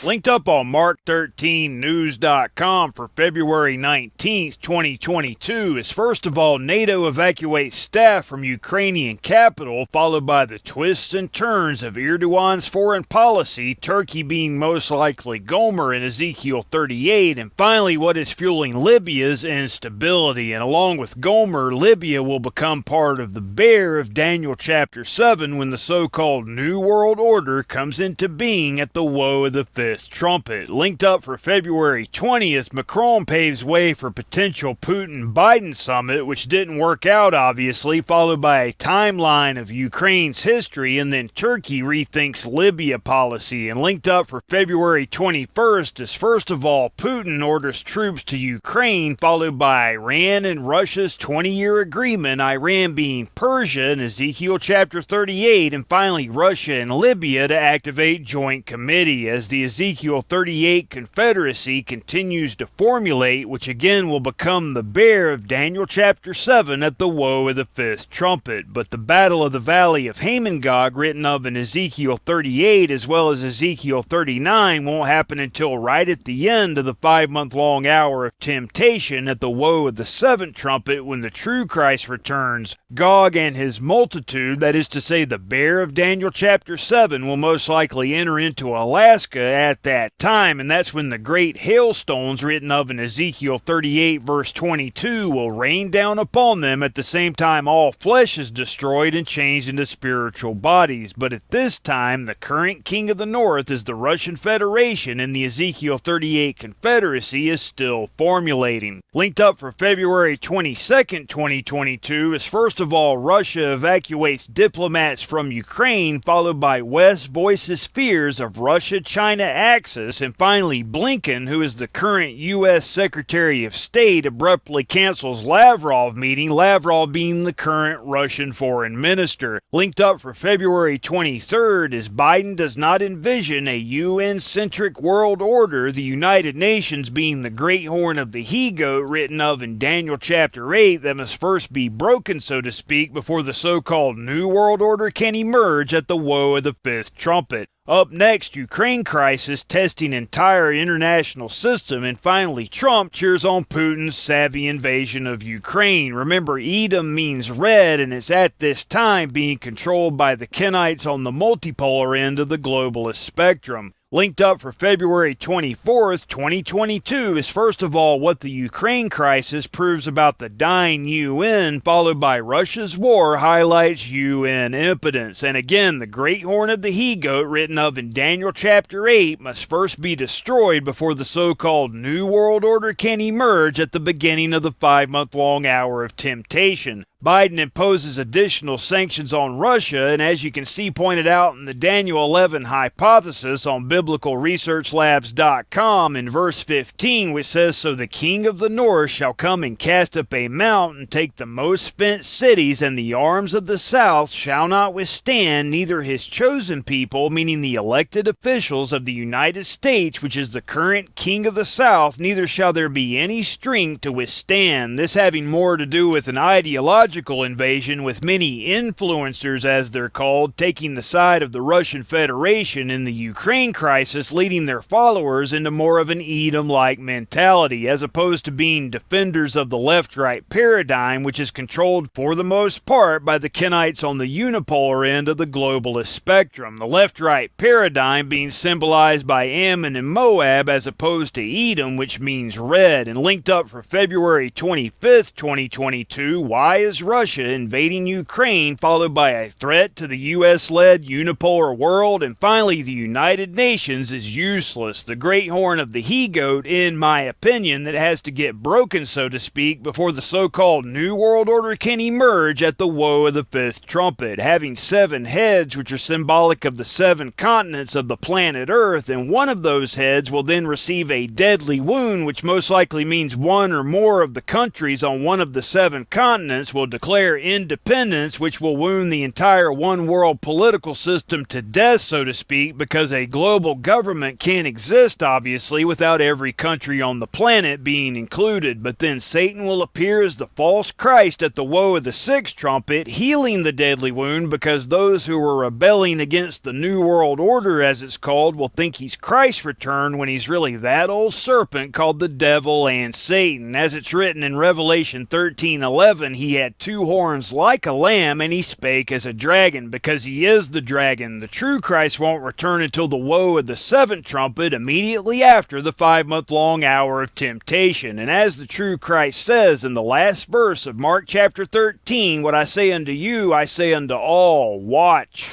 Linked up on Mark13News.com for February 19th, 2022 is first of all, NATO evacuates staff from Ukrainian capital, followed by the twists and turns of Erdogan's foreign policy, Turkey being most likely Gomer in Ezekiel 38, and finally what is fueling Libya's instability. And along with Gomer, Libya will become part of the bear of Daniel chapter 7 when the so-called New World Order comes into being at the woe of the fifth trumpet. Linked up for February 20th, Macron paves way for potential Putin-Biden summit, which didn't work out obviously, followed by a timeline of Ukraine's history, and then Turkey rethinks Libya policy. And linked up for February 21st is first of all, Putin orders troops to Ukraine, followed by Iran and Russia's 20-year agreement, Iran being Persia in Ezekiel chapter 38, and finally Russia and Libya to activate joint committee as the Ezekiel 38 Confederacy continues to formulate, which again will become the bear of Daniel chapter 7 at the woe of the fifth trumpet. But the battle of the valley of Hamongog, written of in Ezekiel 38 as well as Ezekiel 39, won't happen until right at the end of the 5-month-long hour of temptation at the woe of the seventh trumpet when the true Christ returns. Gog and his multitude, that is to say the bear of Daniel chapter 7, will most likely enter into Alaska at that time, and that's when the great hailstones written of in Ezekiel 38 verse 22 will rain down upon them. At the same time all flesh is destroyed and changed into spiritual bodies. But at this time the current king of the north is the Russian Federation, and the Ezekiel 38 Confederacy is still formulating. Linked up for February 22nd, 2022 is first of all Russia evacuates diplomats from Ukraine, followed by West voices fears of Russia-China axis, and finally Blinken, who is the current U.S. Secretary of State, abruptly cancels Lavrov meeting, Lavrov being the current Russian foreign minister. Linked up for February 23rd is Biden does not envision a UN-centric world order, the United Nations being the great horn of the he-goat written of in Daniel chapter 8 that must first be broken, so to speak, before the so-called New World Order can emerge at the woe of the fifth trumpet. Up next, Ukraine crisis testing entire international system, and finally Trump cheers on Putin's savvy invasion of Ukraine. Remember, Edom means red, and it's at this time being controlled by the Kenites on the multipolar end of the globalist spectrum. Linked up for February 24th, 2022 is first of all what the Ukraine crisis proves about the dying UN, followed by Russia's war highlights UN impotence. And again, the great horn of the he-goat written of in Daniel chapter 8 must first be destroyed before the so-called New World Order can emerge at the beginning of the 5-month-long hour of temptation. Biden imposes additional sanctions on Russia, and as you can see pointed out in the Daniel 11 hypothesis on biblicalresearchlabs.com in verse 15, which says, "So the king of the north shall come and cast up a mount and take the most fenced cities, and the arms of the south shall not withstand, neither his chosen people," meaning the elected officials of the United States, which is the current king of the south, "neither shall there be any strength to withstand." This having more to do with an ideological invasion, with many influencers, as they're called, taking the side of the Russian Federation in the Ukraine crisis, leading their followers into more of an Edom-like mentality, as opposed to being defenders of the left-right paradigm, which is controlled for the most part by the Kenites on the unipolar end of the globalist spectrum. The left-right paradigm being symbolized by Ammon and Moab, as opposed to Edom, which means red. And linked up for February 25th, 2022, why is Russia invading Ukraine, followed by a threat to the U.S.-led unipolar world, and finally the United Nations is useless. The great horn of the he-goat, in my opinion, that has to get broken, so to speak, before the so-called New World Order can emerge at the woe of the fifth trumpet. Having 7 heads, which are symbolic of the 7 continents of the planet Earth, and one of those heads will then receive a deadly wound, which most likely means one or more of the countries on one of the 7 continents will will declare independence, which will wound the entire one-world political system to death, so to speak, because a global government can't exist, obviously, without every country on the planet being included. But then Satan will appear as the false Christ at the woe of the sixth trumpet, healing the deadly wound, because those who are rebelling against the New World Order, as it's called, will think he's Christ's return when he's really that old serpent called the devil and Satan. As it's written in Revelation 13:11, he had two horns like a lamb, and he spake as a dragon, because he is the dragon. The true Christ won't return until the woe of the seventh trumpet, immediately after the 5-month-long hour of temptation. And as the true Christ says in the last verse of Mark chapter 13, what I say unto you, I say unto all, watch.